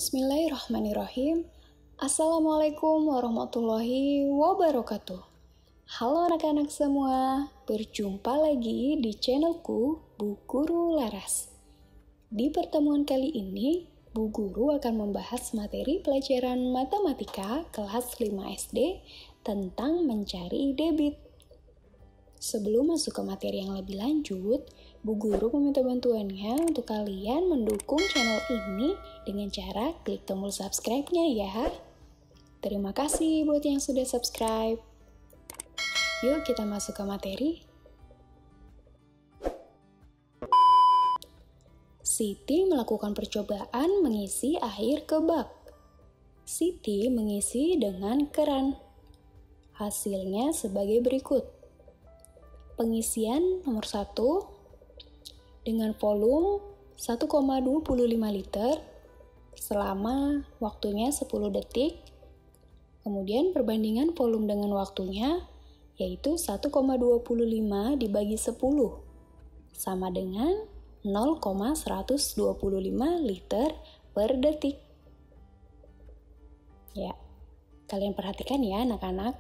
Bismillahirrahmanirrahim. Assalamualaikum warahmatullahi wabarakatuh. Halo anak-anak semua, berjumpa lagi di channelku Bu Guru Laras. Di pertemuan kali ini, Bu Guru akan membahas materi pelajaran matematika kelas 5 SD tentang mencari debit. Sebelum masuk ke materi yang lebih lanjut, Bu Guru meminta bantuannya untuk kalian mendukung channel ini dengan cara klik tombol subscribe-nya ya. Terima kasih buat yang sudah subscribe. Yuk kita masuk ke materi. Siti melakukan percobaan mengisi air ke bak. Siti mengisi dengan keran. Hasilnya sebagai berikut. Pengisian nomor 1 dengan volume 1,25 liter selama waktunya 10 detik. Kemudian perbandingan volume dengan waktunya yaitu 1,25 dibagi 10 sama dengan 0,125 liter per detik. Ya, kalian perhatikan ya anak-anak.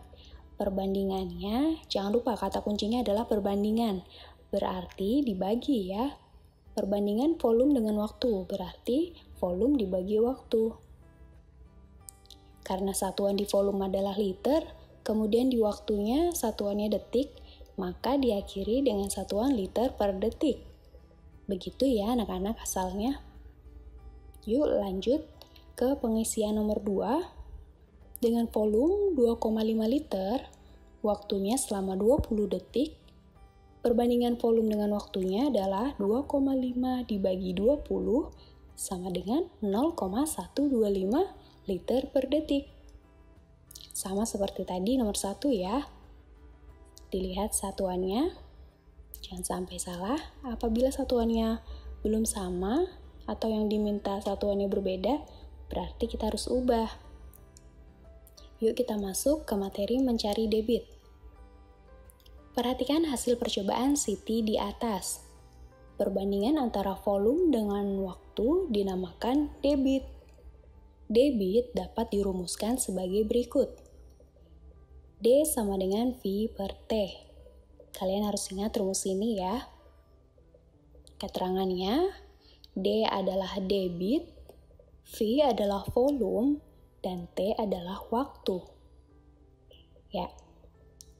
Perbandingannya, jangan lupa kata kuncinya adalah perbandingan. Berarti dibagi ya. Perbandingan volume dengan waktu, berarti volume dibagi waktu. Karena satuan di volume adalah liter, kemudian di waktunya satuannya detik, maka diakhiri dengan satuan liter per detik. Begitu ya anak-anak asalnya. Yuk lanjut ke pengisian nomor 2. Dengan volume 2,5 liter, waktunya selama 20 detik, perbandingan volume dengan waktunya adalah 2,5 dibagi 20 sama dengan 0,125 liter per detik. Sama seperti tadi nomor 1 ya. Dilihat satuannya, jangan sampai salah. Apabila satuannya belum sama atau yang diminta satuannya berbeda, berarti kita harus ubah. Yuk kita masuk ke materi mencari debit. Perhatikan hasil percobaan Siti di atas. Perbandingan antara volume dengan waktu dinamakan debit. Debit dapat dirumuskan sebagai berikut. D sama dengan V per T. Kalian harus ingat rumus ini ya. Keterangannya, D adalah debit, V adalah volume, dan T adalah waktu. Ya,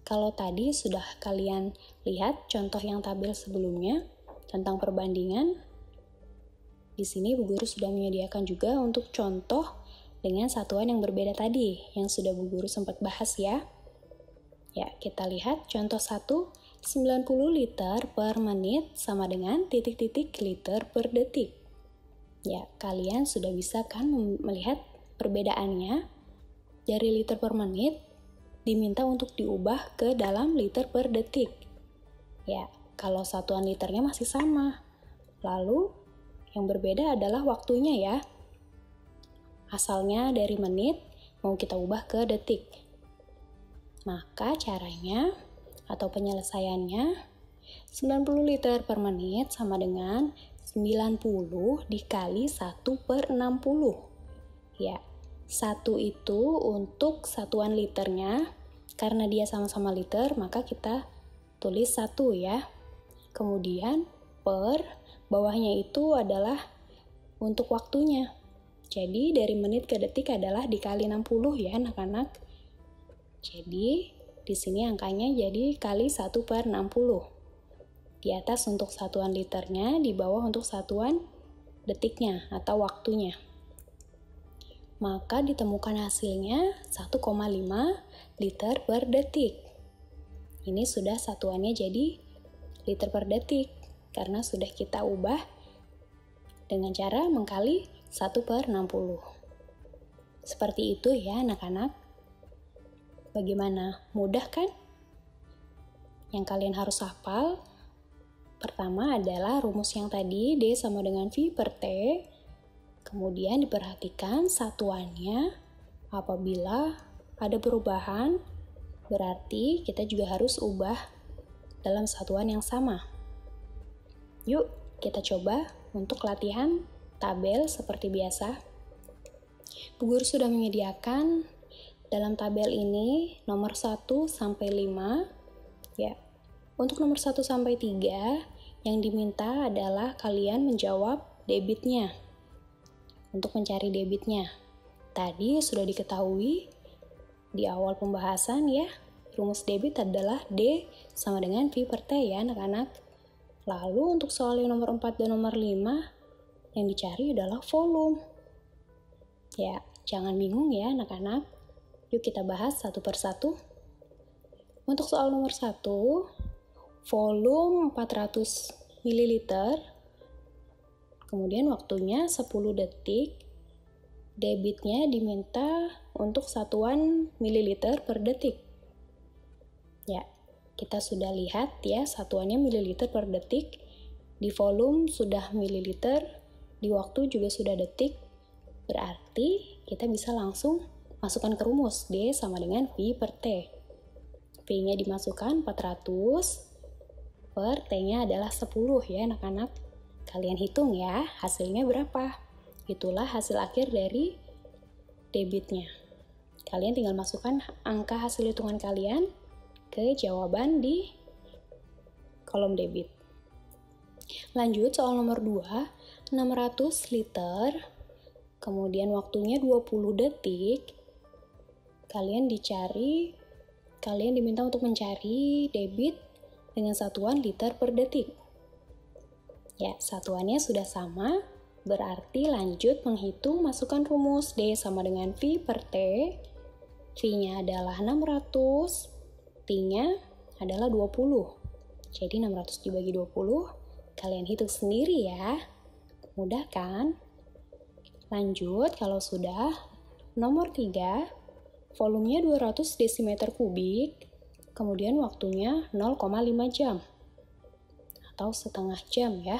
kalau tadi sudah kalian lihat contoh yang tabel sebelumnya tentang perbandingan, di sini Bu Guru sudah menyediakan juga untuk contoh dengan satuan yang berbeda tadi, yang sudah Bu Guru sempat bahas ya. Ya, kita lihat contoh 1, 90 liter per menit sama dengan titik-titik liter per detik. Ya, kalian sudah bisa kan melihat perbedaannya. Dari liter per menit diminta untuk diubah ke dalam liter per detik. Ya, kalau satuan liternya masih sama. Lalu yang berbeda adalah waktunya ya. Asalnya dari menit mau kita ubah ke detik. Maka caranya atau penyelesaiannya 90 liter per menit sama dengan 90 dikali 1 per 60. Ya, 1 itu untuk satuan liternya, karena dia sama-sama liter, maka kita tulis 1 ya. Kemudian per bawahnya itu adalah untuk waktunya. Jadi dari menit ke detik adalah dikali 60 ya anak-anak. Jadi di sini angkanya jadi kali 1 per 60. Di atas untuk satuan liternya, di bawah untuk satuan detiknya atau waktunya. Maka ditemukan hasilnya 1,5 liter per detik. Ini sudah satuannya jadi liter per detik, karena sudah kita ubah dengan cara mengkali 1 per 60. Seperti itu ya anak-anak. Bagaimana? Mudah kan? Yang kalian harus hafal, pertama adalah rumus yang tadi, D sama dengan V per T. Kemudian diperhatikan satuannya, apabila ada perubahan, berarti kita juga harus ubah dalam satuan yang sama. Yuk, kita coba untuk latihan tabel seperti biasa. Bu Guru sudah menyediakan dalam tabel ini nomor 1 sampai 5 ya. Untuk nomor 1 sampai 3 yang diminta adalah kalian menjawab debitnya. Untuk mencari debitnya. Tadi sudah diketahui di awal pembahasan ya, rumus debit adalah D sama dengan V per T ya anak-anak. Lalu untuk soal yang nomor 4 dan nomor 5 yang dicari adalah volume. Ya, jangan bingung ya anak-anak. Yuk kita bahas satu persatu. Untuk soal nomor 1, volume 400 ml, kemudian waktunya 10 detik, debitnya diminta untuk satuan mililiter per detik. Ya, kita sudah lihat ya satuannya mililiter per detik, di volume sudah mililiter, di waktu juga sudah detik, berarti kita bisa langsung masukkan ke rumus D sama dengan V per T. V-nya dimasukkan 400 per T-nya adalah 10 ya anak-anak. Kalian hitung ya hasilnya berapa. Itulah hasil akhir dari debitnya. Kalian tinggal masukkan angka hasil hitungan kalian ke jawaban di kolom debit. Lanjut soal nomor 2, 600 liter, kemudian waktunya 20 detik. Kalian diminta untuk mencari debit dengan satuan liter per detik. Ya, satuannya sudah sama, berarti lanjut menghitung, masukkan rumus D sama dengan V per T. V-nya adalah 600, T-nya adalah 20. Jadi 600 dibagi 20, kalian hitung sendiri ya. Mudah kan? Lanjut, kalau sudah, nomor 3, volumenya 200 desimeter kubik, kemudian waktunya 0,5 jam atau setengah jam ya.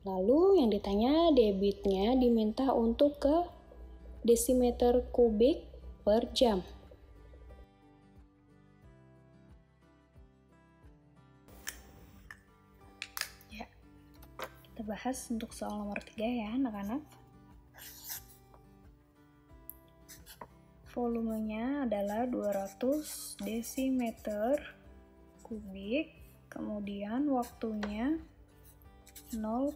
Lalu yang ditanya debitnya diminta untuk ke desimeter kubik per jam. Ya, kita bahas untuk soal nomor 3 ya anak-anak. Volumenya adalah 200 desimeter kubik, kemudian waktunya 0,5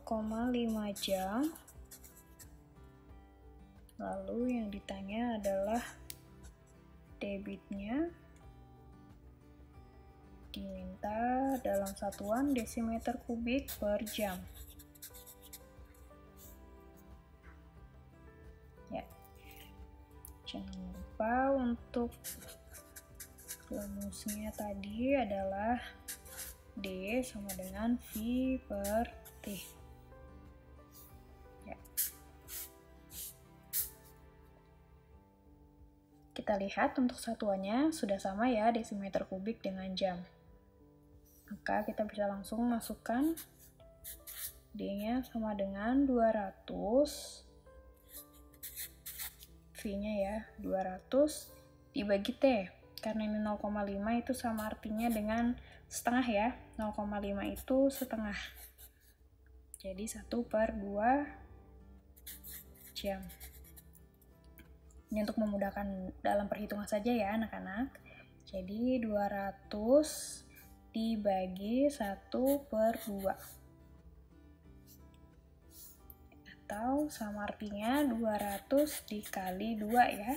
jam. Lalu yang ditanya adalah debitnya diminta dalam satuan desimeter kubik per jam. Ya. Jangan lupa untuk rumusnya tadi adalah D sama dengan V per T. Ya. Kita lihat untuk satuannya sudah sama ya, desimeter kubik dengan jam. Maka kita bisa langsung masukkan D-nya sama dengan 200, V-nya ya 200 dibagi T. Karena ini 0,5 itu sama artinya dengan setengah ya. 0,5 itu setengah. Jadi 1/2 jam. Ini untuk memudahkan dalam perhitungan saja ya anak-anak. Jadi 200 dibagi 1/2. Atau sama artinya 200 dikali 2 ya.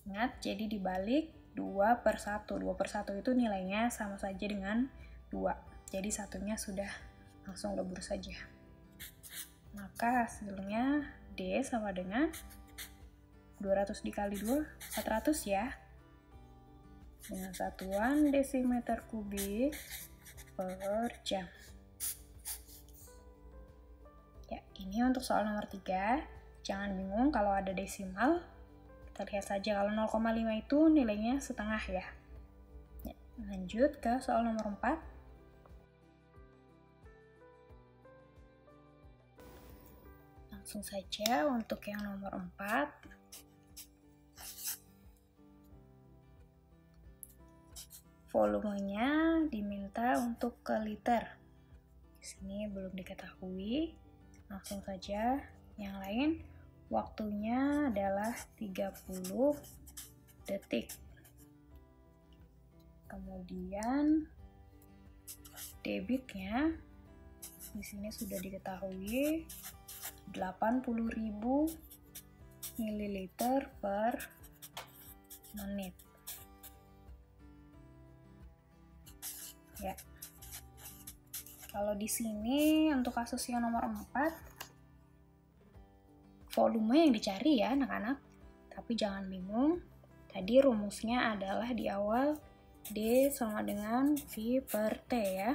Ingat, jadi dibalik 2/1. 2/1 itu nilainya sama saja dengan 2. Jadi satunya sudah langsung lebur saja. Maka hasilnya D sama dengan 200 dikali 2, 100 ya. Dengan satuan desimeter kubik per jam. Ya, ini untuk soal nomor 3. Jangan bingung kalau ada desimal. Kita lihat saja kalau 0,5 itu nilainya setengah ya. Ya, lanjut ke soal nomor 4. Langsung saja untuk yang nomor 4. Volumenya diminta untuk ke liter. Di sini belum diketahui. Langsung saja yang lain. Waktunya adalah 30 detik. Kemudian debitnya di sini sudah diketahui 80.000 ml per menit. Ya. Kalau di sini untuk kasus yang nomor 4, volume yang dicari ya anak-anak. Tapi jangan bingung, tadi rumusnya adalah di awal D sama dengan V per T ya.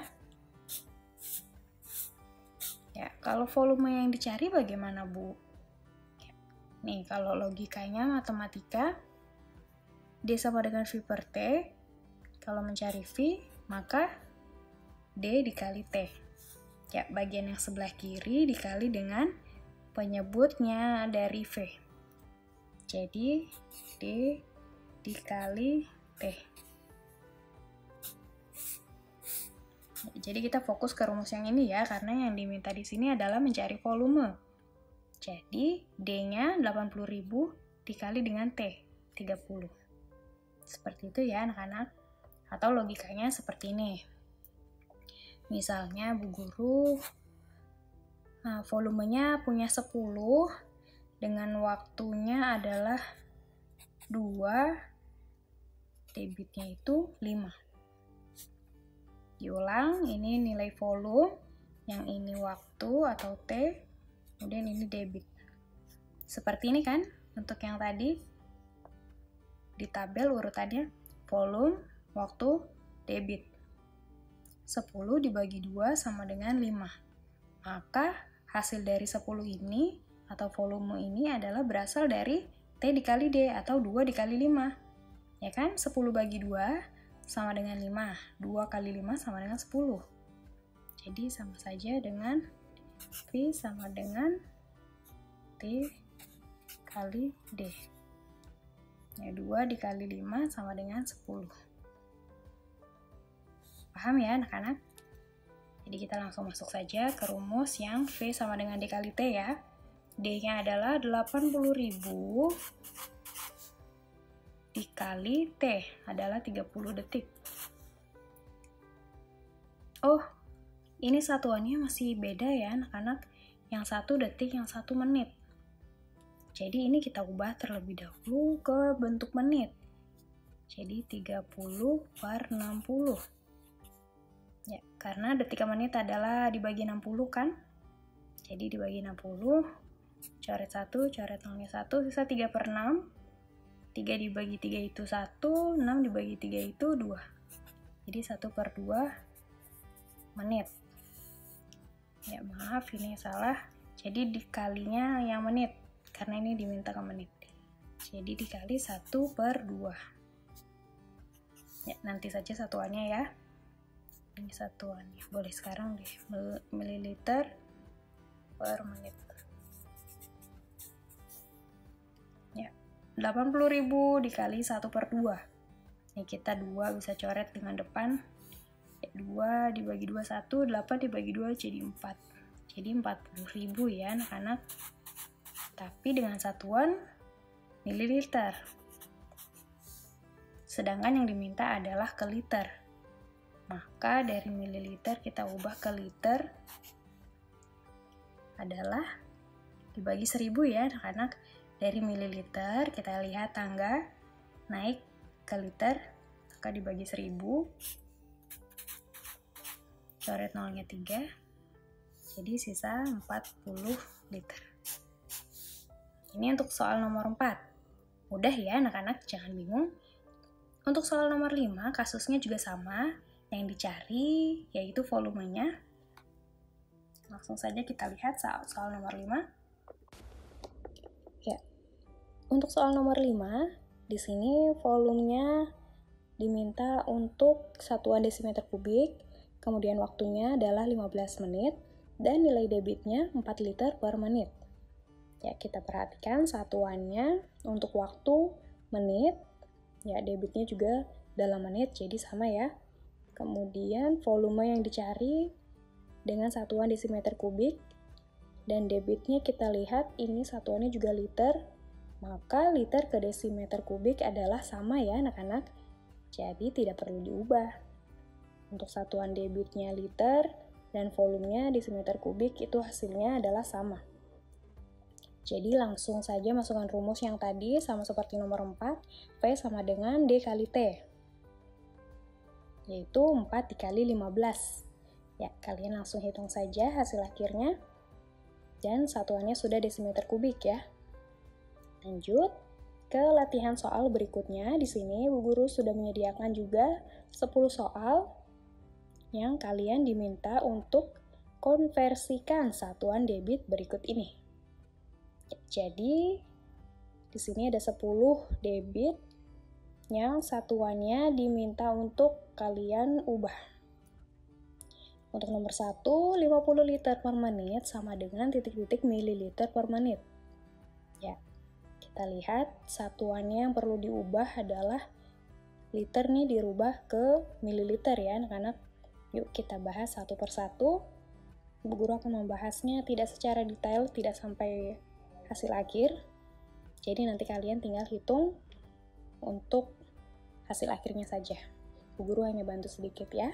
Ya, kalau volume yang dicari bagaimana, Bu? Nih, kalau logikanya matematika, D sama dengan V per T. Kalau mencari V, maka D dikali T. Ya, bagian yang sebelah kiri dikali dengan penyebutnya dari V. Jadi, D dikali T. Jadi kita fokus ke rumus yang ini ya, karena yang diminta di sini adalah mencari volume. Jadi, D-nya 80.000 dikali dengan T, 30. Seperti itu ya anak-anak. Atau logikanya seperti ini. Misalnya Bu Guru, volumenya punya 10, dengan waktunya adalah 2, debitnya itu 5. Diulang, ini nilai volume, yang ini waktu atau T, kemudian ini debit. Seperti ini kan, untuk yang tadi, di tabel urutannya, volume, waktu, debit. 10 dibagi 2 sama dengan 5. Maka, hasil dari 10 ini, atau volume ini adalah berasal dari T dikali D, atau 2 dikali 5. Ya kan, 10 bagi 2, sama dengan 5. 2 kali 5 sama dengan 10. Jadi sama saja dengan V sama dengan T kali D. Ya, 2 dikali 5 sama dengan 10. Paham ya anak-anak? Jadi kita langsung masuk saja ke rumus yang V sama dengan D kali T ya. D-nya adalah 80.000 dikali T adalah 30 detik. Oh, ini satuannya masih beda ya anak-anak. Yang 1 detik, yang 1 menit. Jadi ini kita ubah terlebih dahulu ke bentuk menit. Jadi 30 per 60. Ya, karena detik ke menit adalah dibagi 60 kan? Jadi dibagi 60, coret 1, coret 0-nya 1, sisa 3 per 6. 3 dibagi 3 itu 1, 6 dibagi 3 itu 2. Jadi 1 per 2 menit. Ya maaf ini salah. Jadi dikalinya yang menit. Karena ini diminta ke menit. Jadi dikali 1 per 2. Ya nanti saja satuannya ya. Ini satuannya. Boleh sekarang deh. Mililiter per menit. 80.000 dikali 1 per 2. Ini kita 2 bisa coret dengan depan. 2 dibagi 2, 1. 8 dibagi 2 jadi 4. Jadi 40.000 ya anak-anak. Tapi dengan satuan mililiter. Sedangkan yang diminta adalah ke liter. Maka dari mililiter kita ubah ke liter. Adalah dibagi 1000 ya anak-anak. Dari mililiter kita lihat tangga naik ke liter, maka dibagi 1000, coret 0-nya 3, jadi sisa 40 liter. Ini untuk soal nomor 4. Mudah ya anak-anak, jangan bingung. Untuk soal nomor 5, kasusnya juga sama, yang dicari yaitu volumenya. Langsung saja kita lihat soal nomor 5. Untuk soal nomor 5, di sini volumenya diminta untuk satuan desimeter kubik, kemudian waktunya adalah 15 menit, dan nilai debitnya 4 liter per menit. Ya, kita perhatikan satuannya untuk waktu menit, ya debitnya juga dalam menit, jadi sama ya. Kemudian volume yang dicari dengan satuan desimeter kubik, dan debitnya kita lihat ini satuannya juga liter, maka liter ke desimeter kubik adalah sama ya anak-anak, jadi tidak perlu diubah. Untuk satuan debitnya liter dan volumenya desimeter kubik itu hasilnya adalah sama. Jadi langsung saja masukkan rumus yang tadi sama seperti nomor 4, V sama dengan D kali T, yaitu 4 dikali 15. Ya, kalian langsung hitung saja hasil akhirnya. Dan satuannya sudah desimeter kubik ya. Lanjut ke latihan soal berikutnya. Di sini Bu Guru sudah menyediakan juga 10 soal yang kalian diminta untuk konversikan satuan debit berikut ini. Jadi, di sini ada 10 debit yang satuannya diminta untuk kalian ubah. Untuk nomor 1, 50 liter per menit sama dengan titik-titik mililiter per menit. Ya, kita lihat satuannya yang perlu diubah adalah liter nih dirubah ke mililiter ya anak-anak. Yuk kita bahas satu persatu. Bu Guru akan membahasnya tidak secara detail, tidak sampai hasil akhir. Jadi nanti kalian tinggal hitung untuk hasil akhirnya saja. Bu Guru hanya bantu sedikit ya.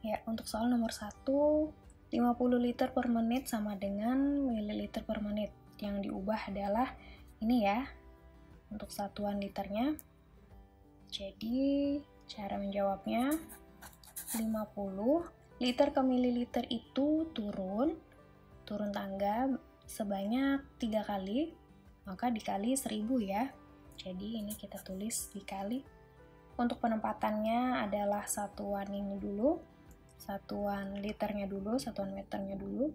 Ya, untuk soal nomor 1, 50 liter per menit sama dengan mililiter per menit. Yang diubah adalah ini ya, untuk satuan liternya. Jadi, cara menjawabnya 50 liter ke mililiter itu turun tangga sebanyak 3 kali, maka dikali 1000 ya. Jadi ini kita tulis dikali. Untuk penempatannya adalah satuan ini dulu, satuan liternya dulu, satuan meternya dulu.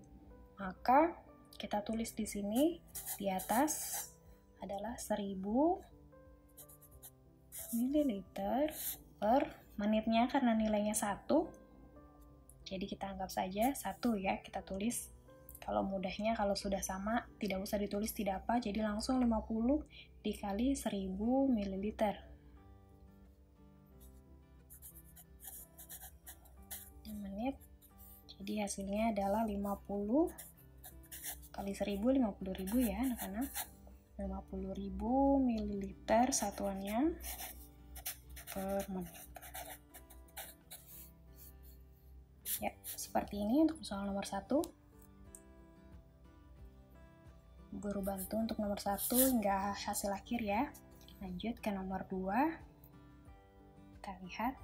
Maka kita tulis di sini di atas adalah 1000 mililiter per menitnya karena nilainya 1. Jadi kita anggap saja 1 ya, kita tulis. Kalau mudahnya, kalau sudah sama, tidak usah ditulis tidak apa, jadi langsung 50 dikali 1000 ml. Menit. Jadi hasilnya adalah 50 kali 1000, 50.000 ya anak-anak. 50.000 ml satuannya per menit. Ya, seperti ini untuk soal nomor 1. Guru bantu untuk nomor 1 hingga hasil akhir ya. Lanjut ke nomor 2. Kita lihat.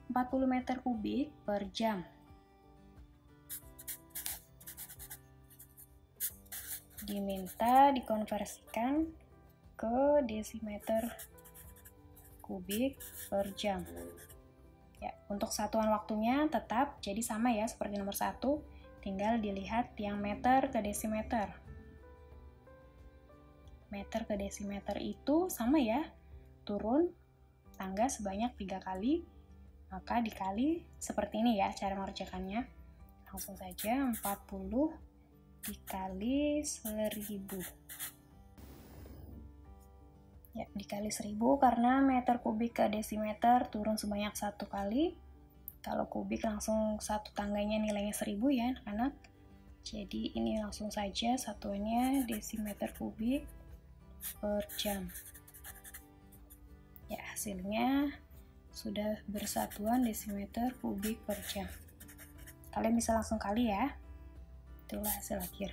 40 meter kubik per jam. Diminta dikonversikan ke desimeter kubik per jam. Ya, untuk satuan waktunya tetap jadi sama ya seperti nomor 1, tinggal dilihat yang meter ke desimeter. Meter ke desimeter itu sama ya, turun tangga sebanyak 3 kali, maka dikali seperti ini ya cara mengerjakannya. Langsung saja 40 dikali 1000. Ya, dikali 1000 karena meter kubik ke desimeter turun sebanyak 1 kali. Kalau kubik langsung satu tangganya nilainya 1000 ya anak-anak. Jadi ini langsung saja satuannya desimeter kubik per jam. Ya, hasilnya sudah bersatuan desimeter kubik per jam. Kalian bisa langsung kali ya. Itulah hasil akhir.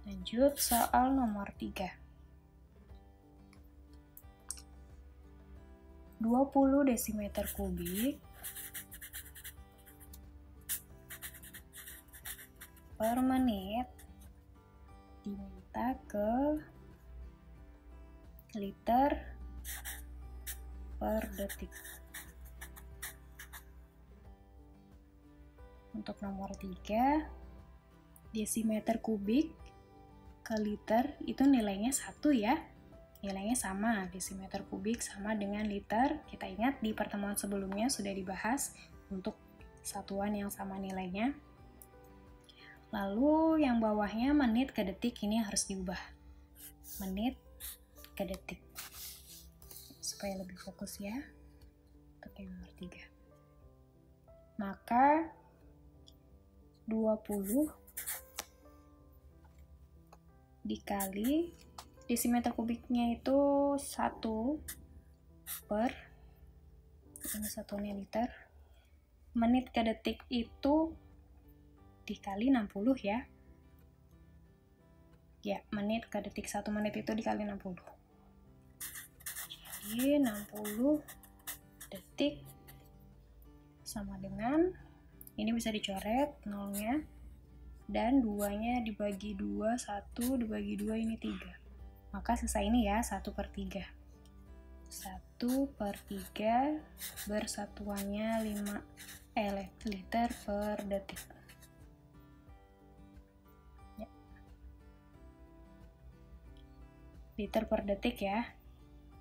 Lanjut soal nomor 3. 20 desimeter kubik per menit diminta ke liter per detik. Untuk nomor 3, desimeter kubik ke liter itu nilainya 1 ya. Nilainya sama, desimeter kubik sama dengan liter. Kita ingat di pertemuan sebelumnya sudah dibahas untuk satuan yang sama nilainya. Lalu yang bawahnya menit ke detik ini harus diubah. Menit ke detik. supaya lebih fokus ya. Untuk yang nomor 3. Maka 20 dikali desimeter kubiknya itu 1 per, ini satuannya liter, menit ke detik itu dikali 60 ya. Ya, menit ke detik, 1 menit itu dikali 60. Jadi 60 detik sama dengan, ini bisa dicoret nolnya, dan 2-nya dibagi 2, 1 dibagi 2 ini 3. Maka sisa ini ya, 1/3. 1/3 bersatuannya liter per detik. Ya. Liter per detik ya.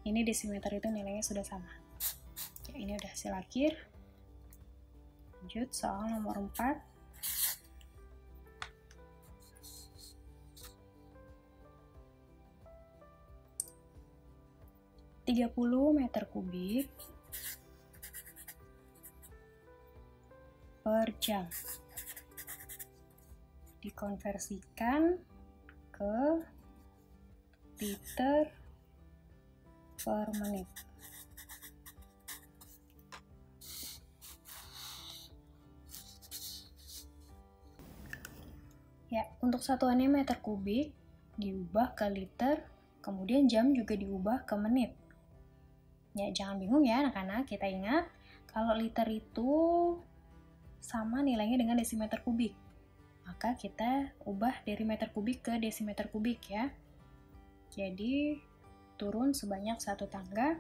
Ini desimeter itu nilainya sudah sama. Ya, ini udah hasil akhir. Lanjut soal nomor 4. meter kubik per jam dikonversikan ke liter per menit. Ya, untuk satuannya meter kubik diubah ke liter, kemudian jam juga diubah ke menit. Ya, jangan bingung ya anak-anak, kita ingat kalau liter itu sama nilainya dengan desimeter kubik. Maka kita ubah dari meter kubik ke desimeter kubik ya. Jadi turun sebanyak 1 tangga,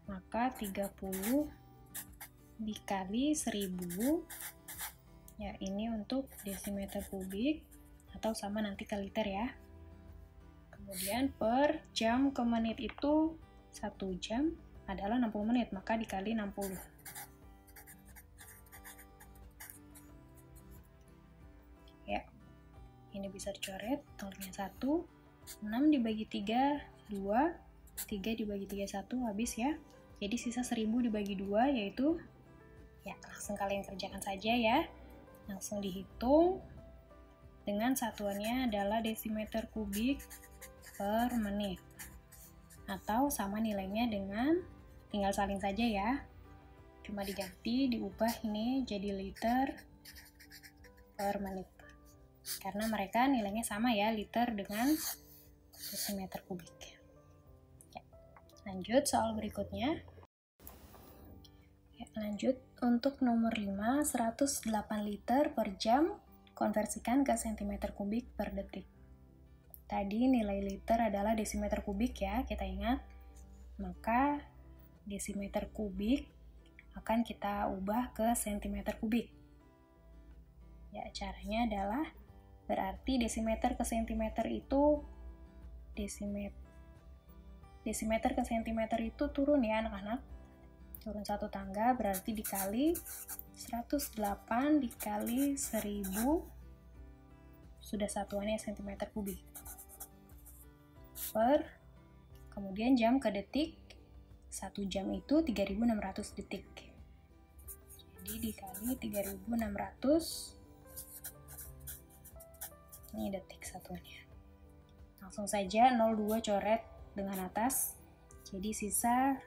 maka 30 dikali 1000, ya ini untuk desimeter kubik, atau sama nanti ke liter ya. Kemudian per jam ke menit itu 1 jam adalah 60 menit, maka dikali 60. Ya, ini bisa dicoret, nolnya 1, 6 dibagi 3, 2, 3 dibagi 3, 1, habis ya. Jadi sisa 1000 dibagi 2, yaitu, ya langsung kalian kerjakan saja ya. Langsung dihitung, dengan satuannya adalah desimeter kubik per menit. Atau sama nilainya dengan, tinggal salin saja ya. Cuma diganti, diubah ini jadi liter per menit. Karena mereka nilainya sama ya, liter dengan desimeter kubik. Ya, lanjut soal berikutnya. Ya, lanjut untuk nomor 5, 108 liter per jam konversikan ke cm kubik per detik. Tadi nilai liter adalah desimeter kubik ya, kita ingat. Maka desimeter kubik akan kita ubah ke cm kubik. Ya, caranya adalah berarti desimeter ke cm itu desimeter ke cm itu turun ya anak-anak. Turun 1 tangga berarti dikali 108 dikali 1000, sudah satuannya cm kubik. Per, kemudian jam ke detik, 1 jam itu 3600 detik. Jadi dikali 3600, ini detik satuannya. Langsung saja 02 coret dengan atas, jadi sisa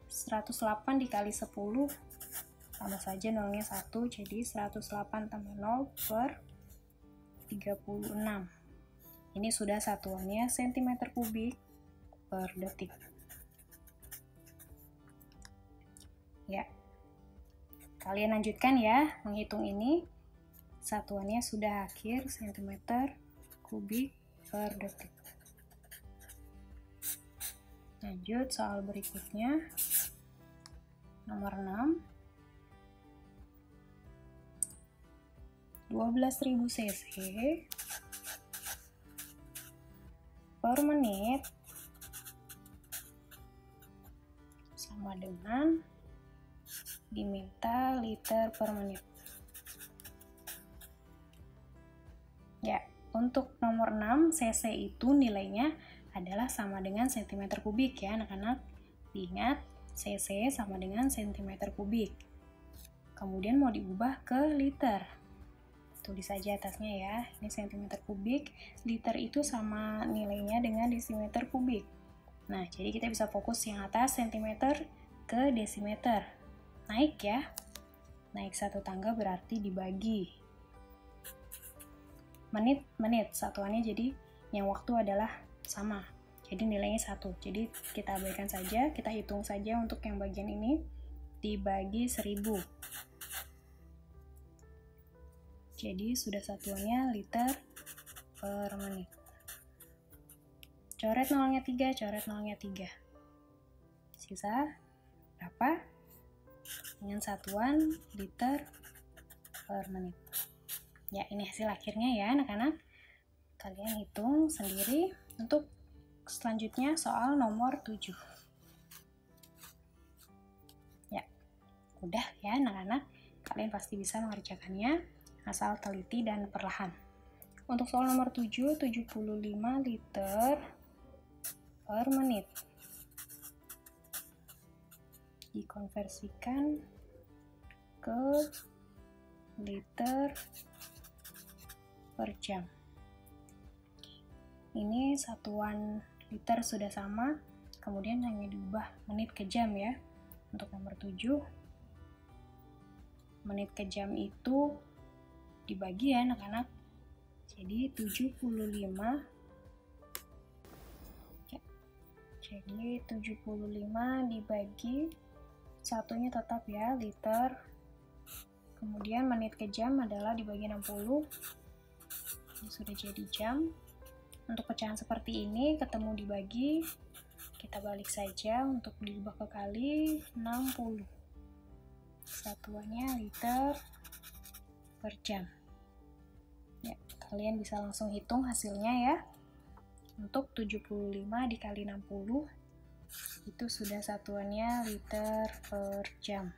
108 dikali 10, sama saja nolnya 1, jadi 108 tambah 0 per 36. Ini sudah satuannya cm kubik per detik. Ya, kalian lanjutkan ya menghitung ini. Satuannya sudah akhir cm kubik per detik. Lanjut soal berikutnya. Nomor 6. 12.000 cc per menit sama dengan diminta liter per menit. Ya, untuk nomor 6 cc itu nilainya adalah sama dengan cm kubik ya anak-anak. Diingat, cc sama dengan cm kubik. Kemudian mau diubah ke liter. Tulis saja atasnya ya, ini cm kubik, liter itu sama nilainya dengan desimeter kubik. Nah, jadi kita bisa fokus yang atas cm ke desimeter. Naik ya, naik satu tangga berarti dibagi. Menit, satuannya jadi yang waktu adalah sama. Jadi nilainya 1. Jadi kita abaikan saja, kita hitung saja untuk yang bagian ini, dibagi 1000. Jadi sudah satuannya liter per menit. Coret nolnya 3, coret nolnya 3. Sisa berapa? Dengan satuan liter per menit. Ya, ini hasil akhirnya ya anak-anak. Kalian hitung sendiri. Untuk selanjutnya soal nomor 7. Ya, udah ya anak-anak. Kalian pasti bisa mengerjakannya, asal teliti dan perlahan. Untuk soal nomor 7, 75 liter per menit. Dikonversikan ke liter per jam. Ini satuan liter sudah sama, kemudian hanya diubah menit ke jam ya. Untuk nomor 7, menit ke jam itu dibagi ya anak-anak. Jadi 75. Jadi 75 dibagi, satunya tetap ya, liter. Kemudian menit ke jam adalah dibagi 60. Ini sudah jadi jam. Untuk pecahan seperti ini, ketemu dibagi, kita balik saja untuk diubah ke kali 60. Satuannya liter per jam. Ya, kalian bisa langsung hitung hasilnya ya. Untuk 75 dikali 60, itu sudah satuannya liter per jam.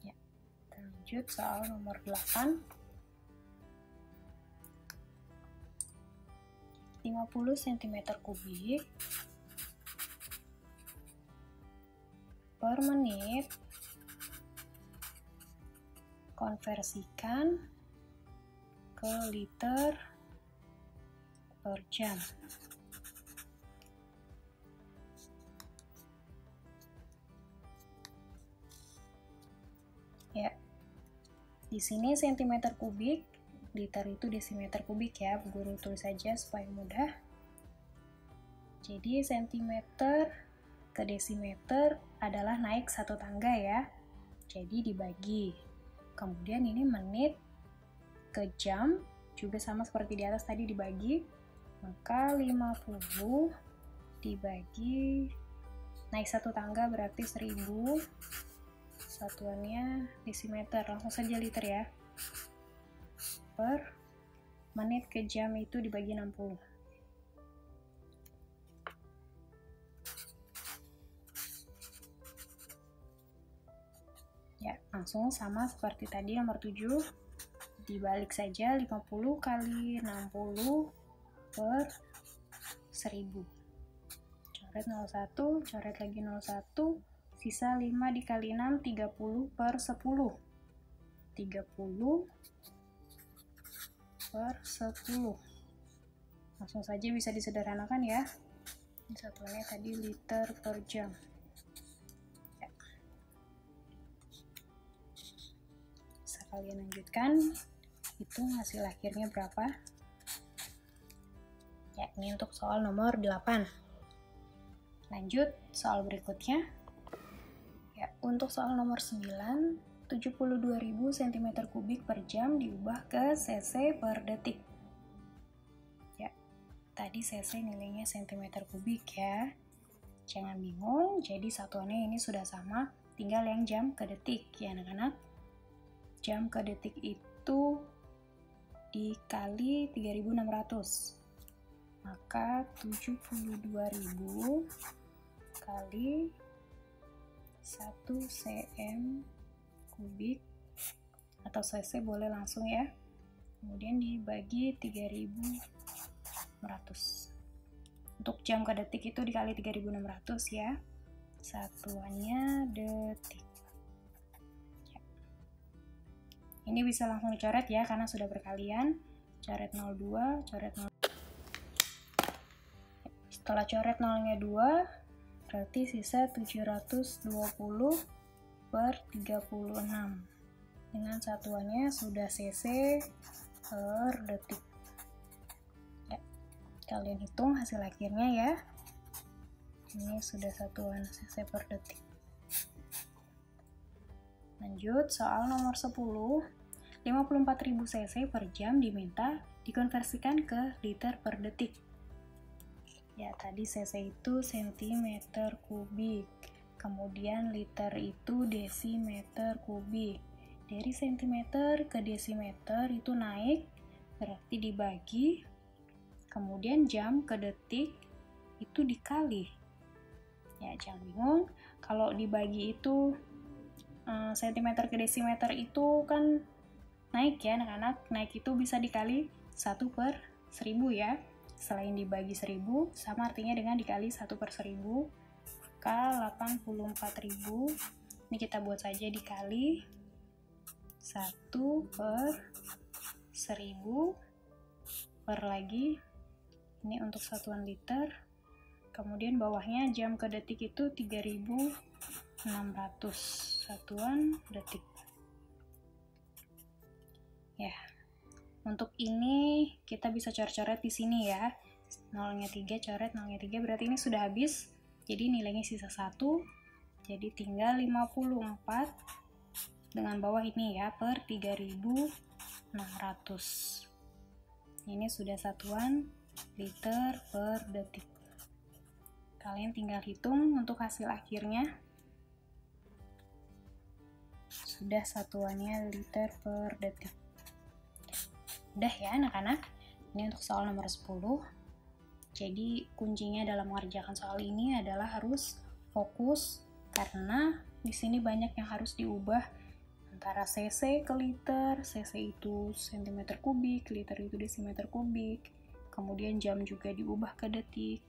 Ya, kita lanjut soal nomor 8. 50 cm kubik per menit, konversikan ke liter per jam. Ya, di sini cm kubik, liter itu desimeter kubik ya, guru tulis saja supaya mudah. Jadi cm ke desimeter adalah naik satu tangga ya, jadi dibagi. Kemudian ini menit ke jam, juga sama seperti di atas tadi dibagi, maka 50 dibagi, naik satu tangga berarti 1000, satuannya desimeter, langsung saja liter ya, per menit ke jam itu dibagi 60. Ya, langsung sama seperti tadi nomor 7, dibalik saja 50 kali 60 per 1000. Coret 01, coret lagi 01, sisa 5 dikali 6, 30 per 10. 30 per 10. Langsung saja bisa disederhanakan ya. Ini satuannya tadi liter per jam. Ya. Bisa kalian lanjutkan, hitung hasil akhirnya berapa. Ya, ini untuk soal nomor 8. Lanjut soal berikutnya. Ya, untuk soal nomor 9, 72.000 cm kubik per jam diubah ke cc per detik. Ya, tadi cc nilainya cm kubik ya. Jangan bingung, jadi satuannya ini sudah sama, tinggal yang jam ke detik ya anak-anak. Jam ke detik itu dikali 3600. Maka 72.000 kali 1 cm kubik atau cc boleh langsung ya, kemudian dibagi 3100. Untuk jam ke detik itu dikali 3600 ya. Satuannya detik. Ini bisa langsung dicoret ya karena sudah berkalian. Coret 02, coret 0. Setelah coret 0-nya 2, berarti sisa 720 per 36. Dengan satuannya sudah cc per detik. Ya, kalian hitung hasil akhirnya ya. Ini sudah satuan cc per detik. Lanjut, soal nomor 10. 54.000 cc per jam diminta dikonversikan ke liter per detik. Ya, tadi cc itu sentimeter kubik. Kemudian liter itu desimeter kubik. Dari sentimeter ke desimeter itu naik, berarti dibagi. Kemudian jam ke detik itu dikali. Ya, jangan bingung. Kalau dibagi itu sentimeter ke desimeter itu kan naik ya anak-anak. Naik itu bisa dikali 1 per 1000 ya. Selain dibagi 1000, sama artinya dengan dikali 1 per 1000. Maka 84.000. Ini kita buat saja dikali 1 per 1000 per lagi. Ini untuk satuan liter. Kemudian bawahnya jam ke detik itu 3600 satuan detik. Ya, untuk ini kita bisa coret-coret di sini ya. 0-nya 3, coret 0-nya 3, berarti ini sudah habis. Jadi nilainya sisa 1. Jadi tinggal 54 dengan bawah ini ya, per 3600. Ini sudah satuan liter per detik. Kalian tinggal hitung untuk hasil akhirnya. Sudah satuannya liter per detik. Udah ya anak-anak, ini untuk soal nomor 10. Jadi kuncinya dalam mengerjakan soal ini adalah harus fokus, karena di sini banyak yang harus diubah antara cc ke liter, cc itu sentimeter kubik, liter itu desimeter kubik, kemudian jam juga diubah ke detik.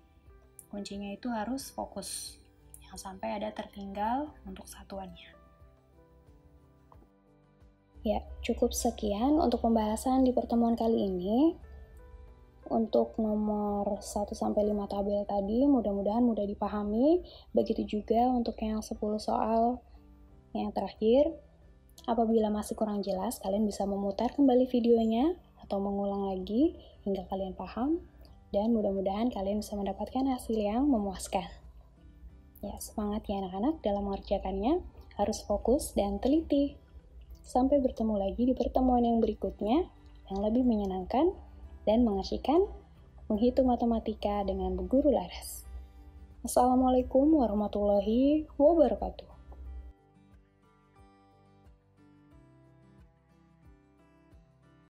Kuncinya itu harus fokus, jangan sampai ada tertinggal untuk satuannya. Ya, cukup sekian untuk pembahasan di pertemuan kali ini. Untuk nomor 1-5 tabel tadi, mudah-mudahan mudah dipahami. Begitu juga untuk yang 10 soal yang terakhir. Apabila masih kurang jelas, kalian bisa memutar kembali videonya atau mengulang lagi hingga kalian paham. Dan mudah-mudahan kalian bisa mendapatkan hasil yang memuaskan. Ya, semangat ya anak-anak dalam mengerjakannya. Harus fokus dan teliti. Sampai bertemu lagi di pertemuan yang berikutnya yang lebih menyenangkan dan mengasyikan menghitung matematika dengan Bu Guru Laras. Assalamualaikum warahmatullahi wabarakatuh.